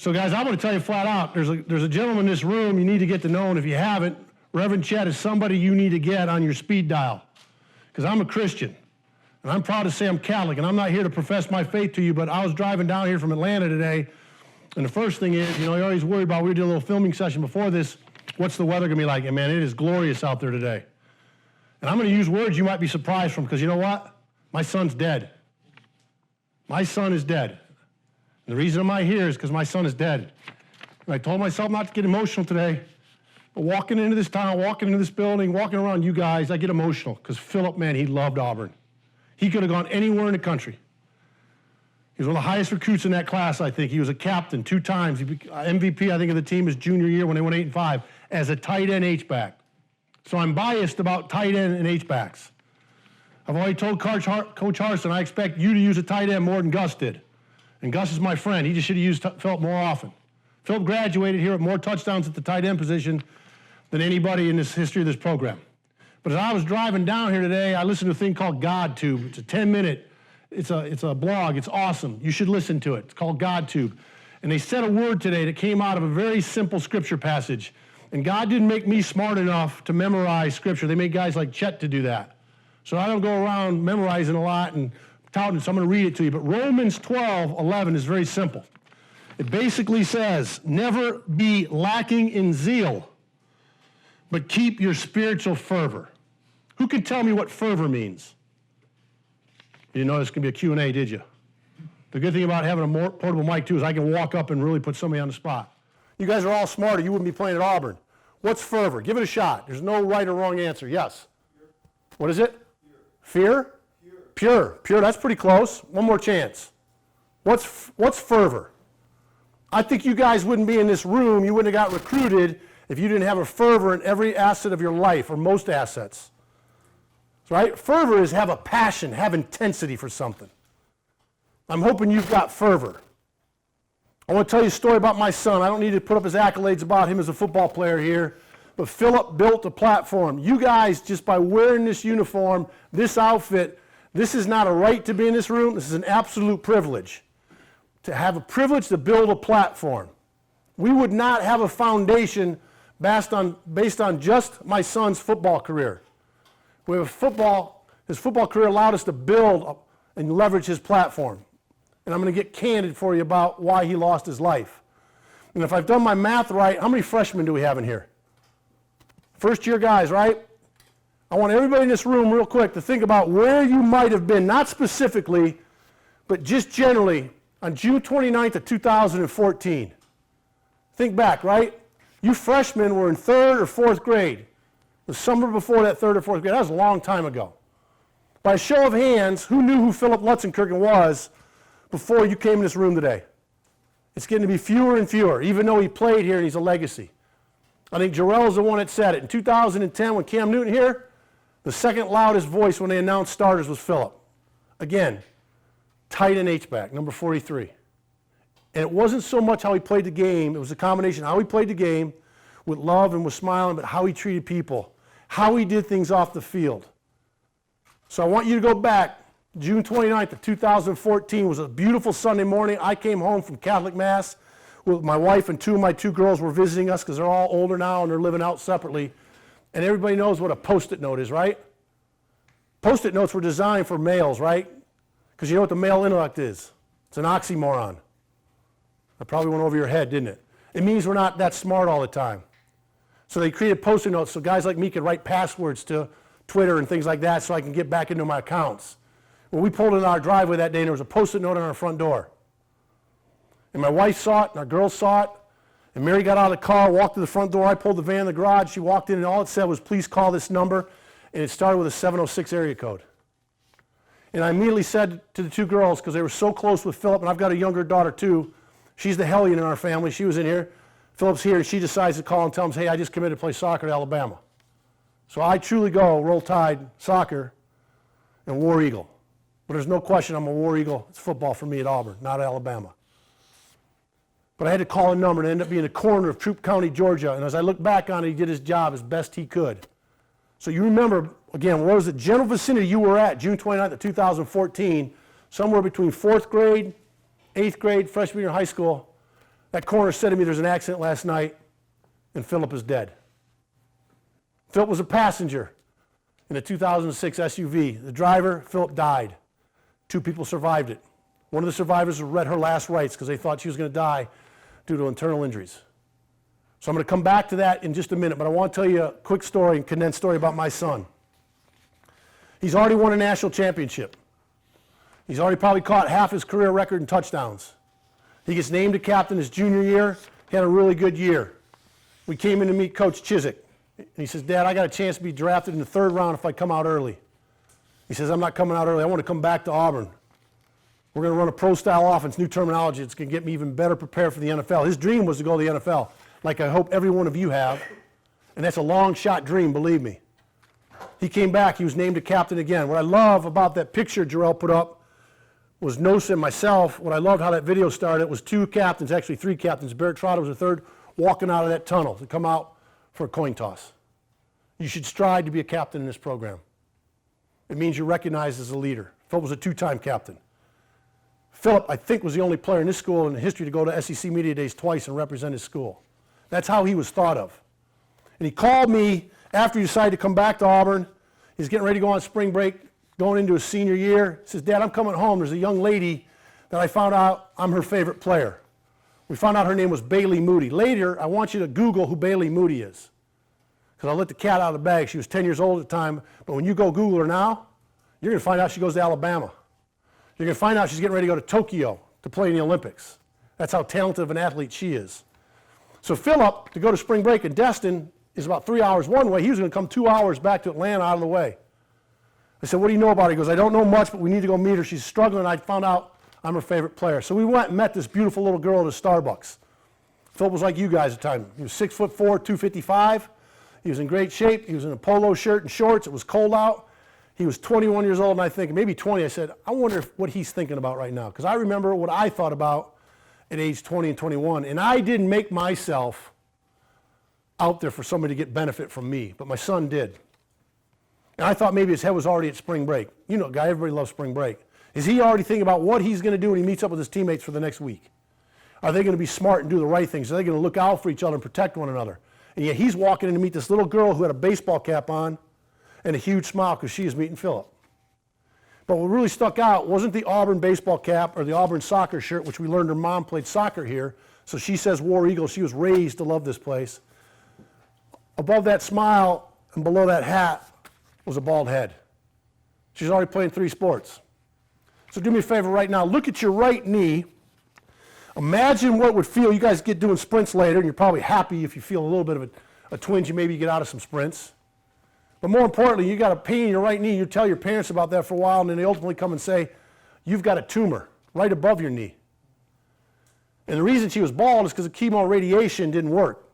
So guys, I'm going to tell you flat out, there's a gentleman in this room you need to get to know, and if you haven't, Reverend Chet is somebody you need to get on your speed dial. Because I'm a Christian, and I'm proud to say I'm Catholic, and I'm not here to profess my faith to you, but I was driving down here from Atlanta today, and the first thing is, you're always worried about, we did a little filming session before this, what's the weather going to be like? And man, it is glorious out there today. And I'm going to use words you might be surprised from, because you know what? My son's dead. My son is dead. And the reason I'm not here is because my son is dead. And I told myself not to get emotional today, but walking into this town, walking into this building, walking around you guys, I get emotional, because Philip, man, he loved Auburn. He could have gone anywhere in the country. He was one of the highest recruits in that class, I think. He was a captain 2 times. He MVP, I think, of the team his junior year when they went 8-5 as a tight end H-back. So I'm biased about tight end and H-backs. I've already told Coach Harsin I expect you to use a tight end more than Gus did. And Gus is my friend. He just should have used Philip more often. Philip graduated here with more touchdowns at the tight end position than anybody in this history of this program. But as I was driving down here today, I listened to a thing called GodTube. It's a 10-minute, it's a blog. It's awesome. You should listen to it. It's called GodTube. And they said a word today that came out of a very simple scripture passage. And God didn't make me smart enough to memorize scripture. They made guys like Chet to do that. So I don't go around memorizing a lot and touting, so I'm going to read it to you. But Romans 12:11 is very simple. It basically says, never be lacking in zeal, but keep your spiritual fervor. Who can tell me what fervor means? You didn't know this could be a Q&A, did you? The good thing about having a more portable mic, too, is I can walk up and really put somebody on the spot. You guys are all smarter. You wouldn't be playing at Auburn. What's fervor? Give it a shot. There's no right or wrong answer. Yes? Fear. What is it? Fear? Pure. Pure, that's pretty close. One more chance. What's fervor? I think you guys wouldn't be in this room, you wouldn't have got recruited if you didn't have a fervor in every asset of your life, or most assets. Right? Fervor is have a passion, have intensity for something. I'm hoping you've got fervor. I want to tell you a story about my son. I don't need to put up his accolades about him as a football player here, but Philip built a platform. You guys, just by wearing this uniform, this outfit, this is not a right to be in this room. This is an absolute privilege. To have a privilege to build a platform. We would not have a foundation based on just my son's football career. His football career allowed us to build and leverage his platform. And I'm going to get candid for you about why he lost his life. And if I've done my math right, how many freshmen do we have in here? First year guys, right? I want everybody in this room real quick to think about where you might have been, not specifically, but just generally, on June 29th of 2014. Think back, right? You freshmen were in 3rd or 4th grade. The summer before that 3rd or 4th grade, that was a long time ago. By a show of hands, who knew who Philip Lutzenkirchen was before you came in this room today? It's getting to be fewer and fewer, even though he played here and he's a legacy. I think Jarrell's the one that said it. In 2010, when Cam Newton here, the second loudest voice when they announced starters was Philip. Again, tight end H-back, number 43. And it wasn't so much how he played the game, it was a combination of how he played the game with love and with smiling, but how he treated people, how he did things off the field. So I want you to go back. June 29th of 2014 was a beautiful Sunday morning. I came home from Catholic Mass with my wife, and 2 of my 2 girls were visiting us because they're all older now and they're living out separately. And everybody knows what a Post-it note is, right? Post-it notes were designed for males, right? Because you know what the male intellect is. It's an oxymoron. That probably went over your head, didn't it? It means we're not that smart all the time. So they created Post-it notes so guys like me could write passwords to Twitter and things like that so I can get back into my accounts. When we pulled in our driveway that day, and there was a Post-it note on our front door. And my wife saw it, and our girls saw it. And Mary got out of the car, walked to the front door. I pulled the van in the garage. She walked in, and all it said was, please call this number. And it started with a 706 area code. And I immediately said to the 2 girls, because they were so close with Philip, and I've got a younger daughter too. She's the hellion in our family. She was in here. Philip's here, and she decides to call and tell him, hey, I just committed to play soccer at Alabama. So I truly go Roll Tide, soccer, and War Eagle. But there's no question I'm a War Eagle. It's football for me at Auburn, not Alabama. But I had to call a number, and it ended up being the corner of Troup County, Georgia. And as I look back on it, he did his job as best he could. So you remember, again, what was the general vicinity you were at, June 29th of 2014, somewhere between 4th grade, 8th grade, freshman year in high school. That coroner said to me, there's an accident last night, and Philip is dead. Philip was a passenger in a 2006 SUV. The driver, Philip, died. 2 people survived it. One of the survivors read her last rites because they thought she was going to die due to internal injuries. So I'm going to come back to that in just a minute, but I want to tell you a quick story, a condensed story about my son. He's already won a national championship. He's already probably caught half his career record in touchdowns. He gets named a captain his junior year. He had a really good year. We came in to meet Coach Chiswick. And he says, Dad, I got a chance to be drafted in the 3rd round if I come out early. He says, I'm not coming out early. I want to come back to Auburn. We're going to run a pro-style offense, new terminology. It's going to get me even better prepared for the NFL. His dream was to go to the NFL, like I hope every one of you have. And that's a long-shot dream, believe me. He came back. He was named a captain again. What I love about that picture Jarrell put up was Nosa and myself. What I loved how that video started, it was 2 captains, actually 3 captains. Barrett Trotter was the 3rd, walking out of that tunnel to come out for a coin toss. You should strive to be a captain in this program. It means you're recognized as a leader. Philip was a 2-time captain. Philip, I think, was the only player in this school in history to go to SEC Media Days twice and represent his school. That's how he was thought of. And he called me after he decided to come back to Auburn. He's getting ready to go on spring break, going into his senior year. He says, Dad, I'm coming home. There's a young lady that I found out I'm her favorite player. We found out her name was Bailey Moody. Later, I want you to Google who Bailey Moody is, because I let the cat out of the bag. She was 10 years old at the time, but when you go Google her now, you're going to find out she goes to Alabama. You're going to find out she's getting ready to go to Tokyo to play in the Olympics. That's how talented of an athlete she is. So Philip, to go to spring break in Destin, is about 3 hours one way. He was going to come 2 hours back to Atlanta out of the way. I said, what do you know about her? He goes, I don't know much, but we need to go meet her. She's struggling. I found out I'm her favorite player. So we went and met this beautiful little girl at a Starbucks. Philip was like you guys at the time. He was 6'4", 255. He was in great shape. He was in a polo shirt and shorts. It was cold out. He was 21 years old, and I think, maybe 20. I said, I wonder what he's thinking about right now, because I remember what I thought about at age 20 and 21. And I didn't make myself out there for somebody to get benefit from me, but my son did. And I thought maybe his head was already at spring break. You know, guy, everybody loves spring break. Is he already thinking about what he's going to do when he meets up with his teammates for the next week? Are they going to be smart and do the right things? Are they going to look out for each other and protect one another? And yet he's walking in to meet this little girl who had a baseball cap on and a huge smile because she is meeting Philip. But what really stuck out wasn't the Auburn baseball cap or the Auburn soccer shirt, which we learned her mom played soccer here. So she says War Eagle. She was raised to love this place. Above that smile and below that hat was a bald head. She's already playing 3 sports. So do me a favor right now. Look at your right knee. Imagine what it would feel. You guys get doing sprints later, and you're probably happy if you feel a little bit of a twinge. You maybe get out of some sprints. But more importantly, you got a pain in your right knee. You tell your parents about that for a while, and then they ultimately come and say, you've got a tumor right above your knee. And the reason she was bald is because the chemo radiation didn't work.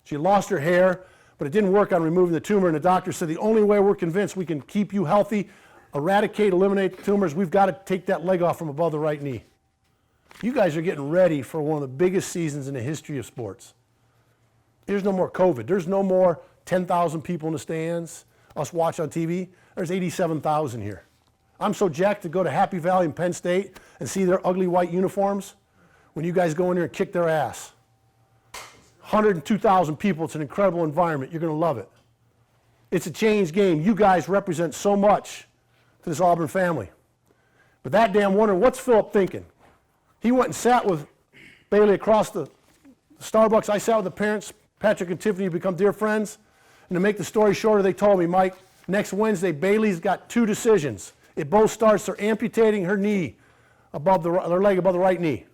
She lost her hair, but it didn't work on removing the tumor, and the doctor said the only way we're convinced we can keep you healthy, eradicate, eliminate the tumors, we've got to take that leg off from above the right knee. You guys are getting ready for one of the biggest seasons in the history of sports. There's no more COVID. There's no more 10,000 people in the stands, us watch on TV. There's 87,000 here. I'm so jacked to go to Happy Valley and Penn State and see their ugly white uniforms when you guys go in there and kick their ass. 102,000 people. It's an incredible environment. You're going to love it. It's a changed game. You guys represent so much to this Auburn family. But that damn wonder, what's Philip thinking? He went and sat with Bailey across the Starbucks. I sat with the parents, Patrick and Tiffany, to become dear friends. And to make the story shorter, they told me, Mike, next Wednesday, Bailey's got 2 decisions. It both starts, they're amputating her knee above her leg above the right knee.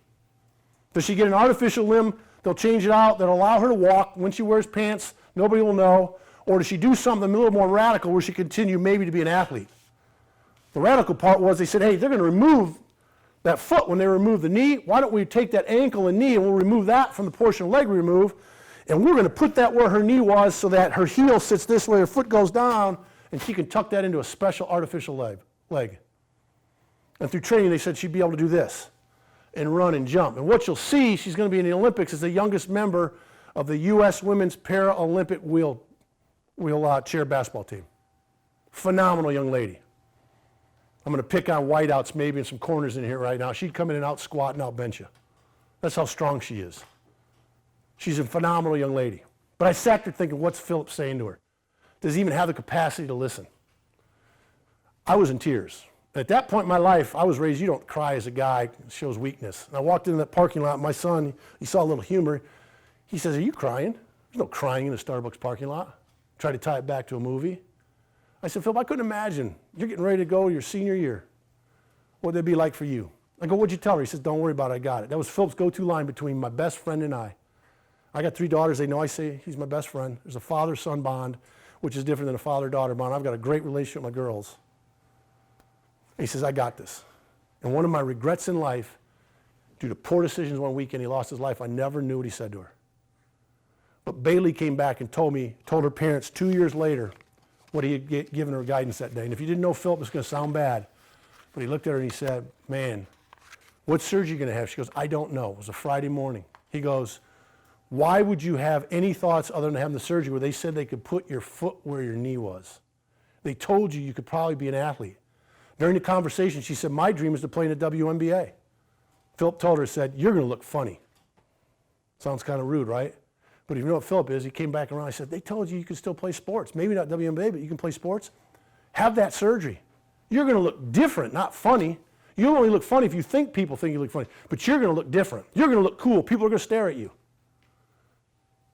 Does she get an artificial limb? They'll change it out. They'll allow her to walk. When she wears pants, nobody will know. Or does she do something a little more radical where she continue maybe to be an athlete? The radical part was they said, hey, they're going to remove that foot when they remove the knee. Why don't we take that ankle and knee and we'll remove that from the portion of leg we remove, and we're going to put that where her knee was so that her heel sits this way, her foot goes down, and she can tuck that into a special artificial leg. And through training, they said she'd be able to do this and run and jump. And what you'll see, she's going to be in the Olympics as the youngest member of the U.S. Women's Paralympic wheelchair basketball team. Phenomenal young lady. I'm going to pick on whiteouts maybe and some corners in here right now. She'd come in and out squat and out bench you. That's how strong she is. She's a phenomenal young lady. But I sat there thinking, what's Philip saying to her? Does he even have the capacity to listen? I was in tears. At that point in my life, I was raised, you don't cry as a guy, it shows weakness. And I walked into that parking lot, my son, he saw a little humor. He says, are you crying? There's no crying in a Starbucks parking lot. Tried to tie it back to a movie. I said, Philip, I couldn't imagine. You're getting ready to go your senior year. What would that be like for you? I go, what'd you tell her? He says, don't worry about it, I got it. That was Philip's go-to line between my best friend and I. I got 3 daughters. They know I say he's my best friend. There's a father-son bond, which is different than a father-daughter bond. I've got a great relationship with my girls. He says, I got this. And one of my regrets in life, due to poor decisions one weekend, he lost his life. I never knew what he said to her. But Bailey came back and told her parents 2 years later what he had given her guidance that day. And if you didn't know Philip, it's going to sound bad. But he looked at her and he said, man, what surgery are you going to have? She goes, I don't know. It was a Friday morning. He goes, why would you have any thoughts other than having the surgery where they said they could put your foot where your knee was? They told you could probably be an athlete. During the conversation, she said, my dream is to play in the WNBA. Philip told her, said, you're going to look funny. Sounds kind of rude, right? But if you know what Philip is, he came back around. I said, they told you could still play sports. Maybe not WNBA, but you can play sports. Have that surgery. You're going to look different, not funny. You'll only look funny if you think people think you look funny. But you're going to look different. You're going to look cool. People are going to stare at you.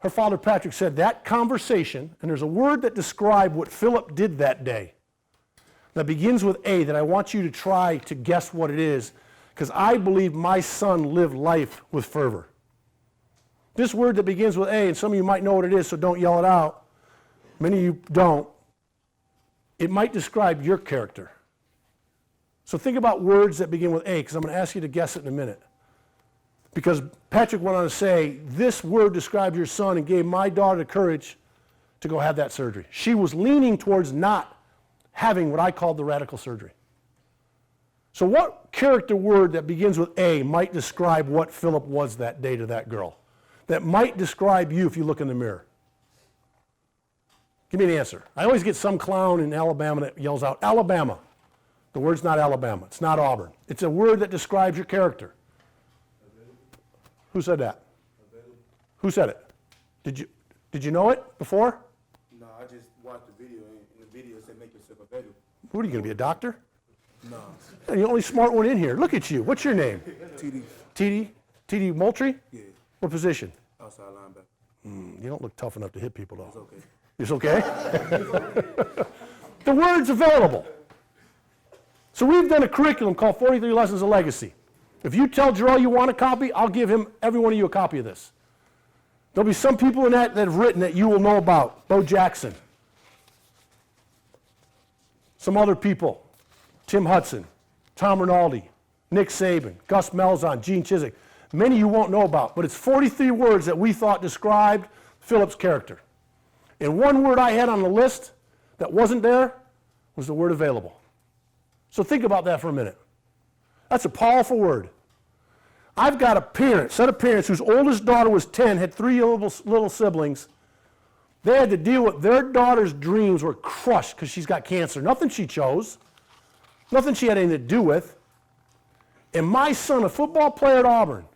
Her father, Patrick, said that conversation, and there's a word that described what Philip did that day that begins with A, that I want you to try to guess what it is, because I believe my son lived life with fervor. This word that begins with A, and some of you might know what it is, so don't yell it out. Many of you don't. It might describe your character. So think about words that begin with A, because I'm going to ask you to guess it in a minute. Because Patrick went on to say, this word describes your son and gave my daughter the courage to go have that surgery. She was leaning towards not having what I called the radical surgery. So what character word that begins with A might describe what Philip was that day to that girl? That might describe you if you look in the mirror? Give me an answer. I always get some clown in Alabama that yells out, Alabama. The word's not Alabama. It's not Auburn. It's a word that describes your character. Who said that? Who said it? Did you know it before? No, I just watched the video, and in the video it said make yourself available. What are you going to be, a doctor? No. You're the only smart one in here. Look at you. What's your name? TD. TD Moultrie? Yeah. What position? Outside linebacker. You don't look tough enough to hit people, though. It's okay. It's okay? The word's available. So we've done a curriculum called 43 Lessons of Legacy. If you tell Jarrell you want a copy, I'll give him, every one of you, a copy of this. There'll be some people in that have written that you will know about. Bo Jackson. Some other people. Tim Hudson, Tom Rinaldi, Nick Saban, Gus Malzahn, Gene Chizik. Many you won't know about, but it's 43 words that we thought described Philip's character. And one word I had on the list that wasn't there was the word available. So think about that for a minute. That's a powerful word. I've got a set of parents whose oldest daughter was 10, had 3 little siblings. They had to deal with their daughter's dreams were crushed because she's got cancer. Nothing she chose. Nothing she had anything to do with. And my son, a football player at Auburn,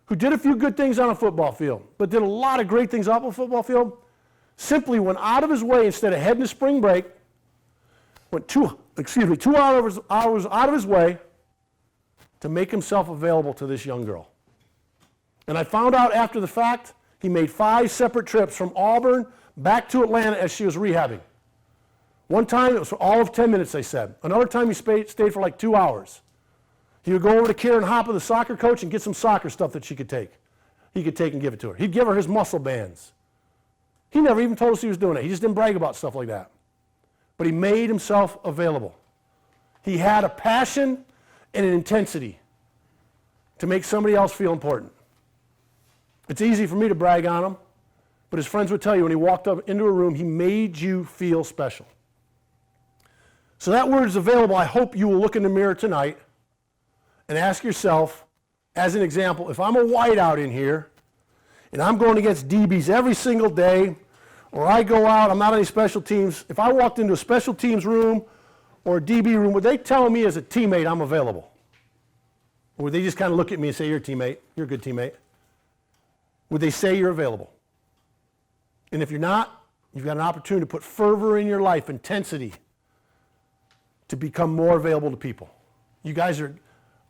who did a few good things on a football field, but did a lot of great things off a football field, simply went out of his way instead of heading to spring break, went 2 hours out of his way to make himself available to this young girl. And I found out after the fact, he made 5 separate trips from Auburn back to Atlanta as she was rehabbing. One time, it was for all of 10 minutes, they said. Another time, he stayed for like 2 hours. He would go over to Karen Hopper, the soccer coach, and get some soccer stuff that she could take. He could take and give it to her. He'd give her his muscle bands. He never even told us he was doing it. He just didn't brag about stuff like that. But he made himself available. He had a passion and an intensity to make somebody else feel important. It's easy for me to brag on him, but his friends would tell you when he walked up into a room, he made you feel special. So that word is available. I hope you will look in the mirror tonight and ask yourself, as an example, if I'm a whiteout in here and I'm going against DBs every single day, or I go out, I'm not on any special teams, if I walked into a special teams room or a DB room, would they tell me as a teammate I'm available? Or would they just kind of look at me and say, you're a teammate, you're a good teammate? Would they say you're available? And if you're not, you've got an opportunity to put fervor in your life, intensity, to become more available to people. You guys are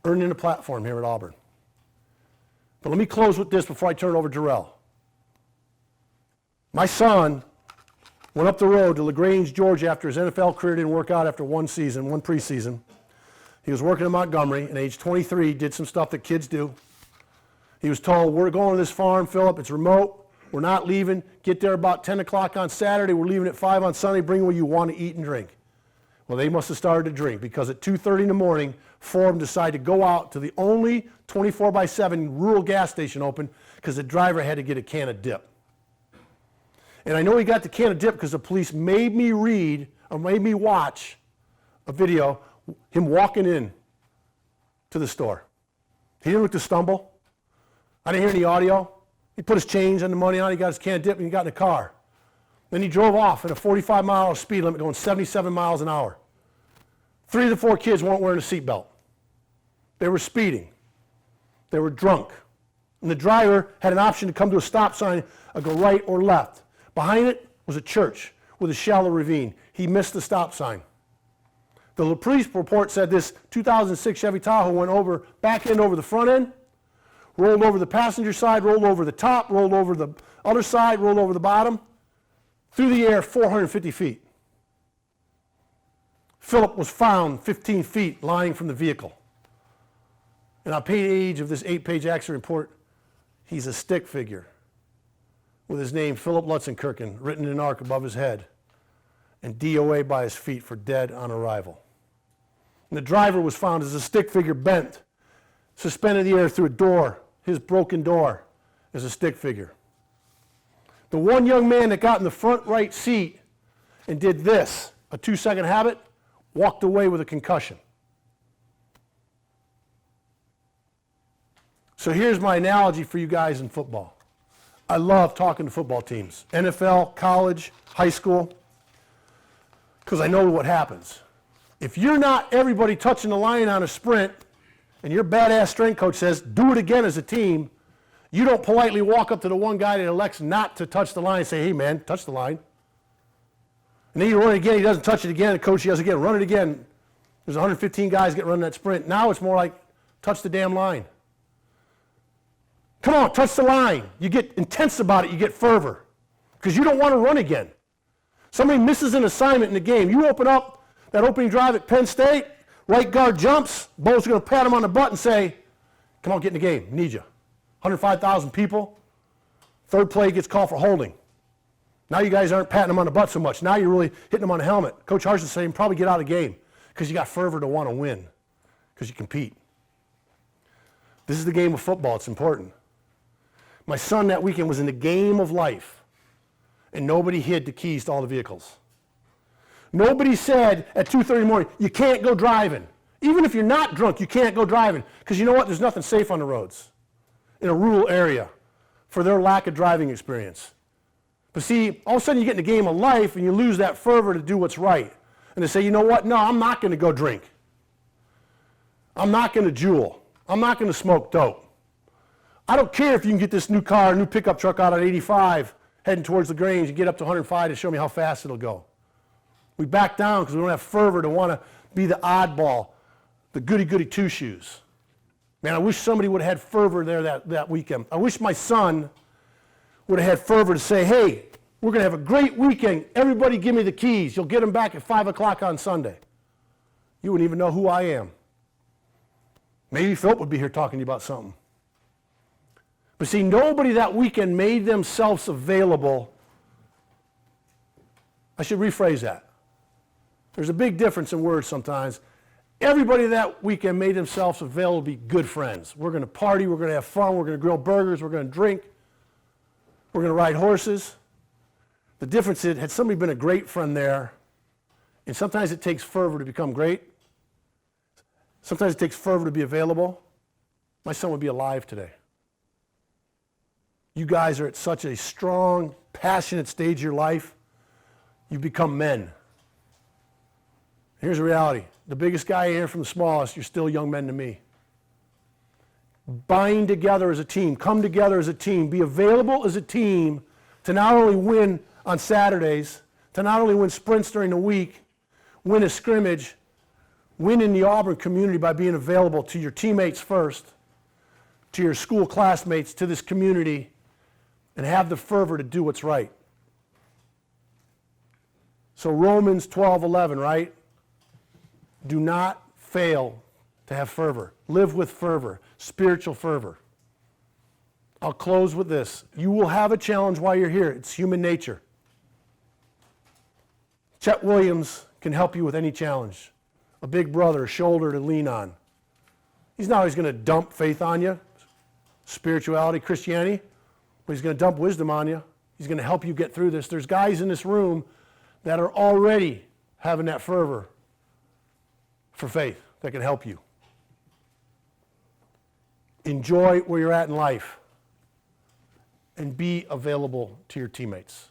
earning a platform here at Auburn. But let me close with this before I turn it over to Jarrell. My son went up the road to LaGrange, Georgia after his NFL career didn't work out after one preseason. He was working in Montgomery, and at age 23, did some stuff that kids do. He was told, we're going to this farm, Philip, it's remote, we're not leaving, get there about 10 o'clock on Saturday, we're leaving at 5 on Sunday, bring what you want to eat and drink. Well, they must have started to drink, because at 2:30 in the morning, 4 of them decided to go out to the only 24/7 rural gas station open, because the driver had to get a can of dip. And I know he got the can of dip because the police made me read, or made me watch a video, him walking in to the store. He didn't look to stumble. I didn't hear any audio. He put his change and the money on, he got his can of dip, and he got in the car. Then he drove off at a 45-mile speed limit going 77 miles an hour. 3 of the 4 kids weren't wearing a seatbelt. They were speeding. They were drunk. And the driver had an option to come to a stop sign and go right or left. Behind it was a church with a shallow ravine. He missed the stop sign. The police report said this 2006 Chevy Tahoe went over, back end over the front end, rolled over the passenger side, rolled over the top, rolled over the other side, rolled over the bottom, through the air 450 feet. Philip was found 15 feet lying from the vehicle. And on page of this 8-page accident report, he's a stick figure with his name, Philip Lutzenkirchen, written in an arc above his head, and DOA by his feet for dead on arrival. And the driver was found as a stick figure bent, suspended in the air through a door, his broken door, as a stick figure. The one young man that got in the front right seat and did this, a 2-second habit, walked away with a concussion. So here's my analogy for you guys in football. I love talking to football teams, NFL, college, high school, because I know what happens. If you're not everybody touching the line on a sprint, and your badass strength coach says, do it again as a team, you don't politely walk up to the one guy that elects not to touch the line and say, hey man, touch the line. And then you run it again, he doesn't touch it again, the coach yells again, run it again. There's 115 guys getting running that sprint. Now it's more like, touch the damn line. Come on, touch the line. You get intense about it, you get fervor, because you don't want to run again. Somebody misses an assignment in the game. You open up that opening drive at Penn State, right guard jumps, Bo's going to pat him on the butt and say, come on, get in the game, need you. 105,000 people, third play gets called for holding. Now you guys aren't patting him on the butt so much. Now you're really hitting him on the helmet. Coach Harson's saying, probably get out of the game, because you got fervor to want to win, because you compete. This is the game of football, it's important. My son that weekend was in the game of life, and nobody hid the keys to all the vehicles. Nobody said at 2:30 in the morning, you can't go driving. Even if you're not drunk, you can't go driving, because you know what? There's nothing safe on the roads in a rural area for their lack of driving experience. But see, all of a sudden you get in the game of life and you lose that fervor to do what's right. And they say, you know what? No, I'm not going to go drink. I'm not going to jewel. I'm not going to smoke dope. I don't care if you can get this new car, new pickup truck out at 85, heading towards LaGrange and get up to 105 to show me how fast it'll go. We back down because we don't have fervor to want to be the oddball, the goody-goody two-shoes. Man, I wish somebody would have had fervor there that weekend. I wish my son would have had fervor to say, hey, we're going to have a great weekend. Everybody give me the keys. You'll get them back at 5 o'clock on Sunday. You wouldn't even know who I am. Maybe Philip would be here talking to you about something. But see, nobody that weekend made themselves available. I should rephrase that. There's a big difference in words sometimes. Everybody that weekend made themselves available to be good friends. We're going to party, we're going to have fun, we're going to grill burgers, we're going to drink, we're going to ride horses. The difference is, had somebody been a great friend there, and sometimes it takes fervor to become great, sometimes it takes fervor to be available, my son would be alive today. You guys are at such a strong, passionate stage of your life, you become men. Here's the reality. The biggest guy here from the smallest, you're still young men to me. bind together as a team, come together as a team, be available as a team to not only win on Saturdays, to not only win sprints during the week, win a scrimmage, win in the Auburn community by being available to your teammates first, to your school classmates, to this community, and have the fervor to do what's right. So Romans 12:11, right? Do not fail to have fervor. Live with fervor, spiritual fervor. I'll close with this. You will have a challenge while you're here. It's human nature. Chet Williams can help you with any challenge. A big brother, a shoulder to lean on. He's not always going to dump faith on you, spirituality, Christianity, but he's going to dump wisdom on you. He's going to help you get through this. There's guys in this room that are already having that fervor for faith that can help you. Enjoy where you're at in life and be available to your teammates.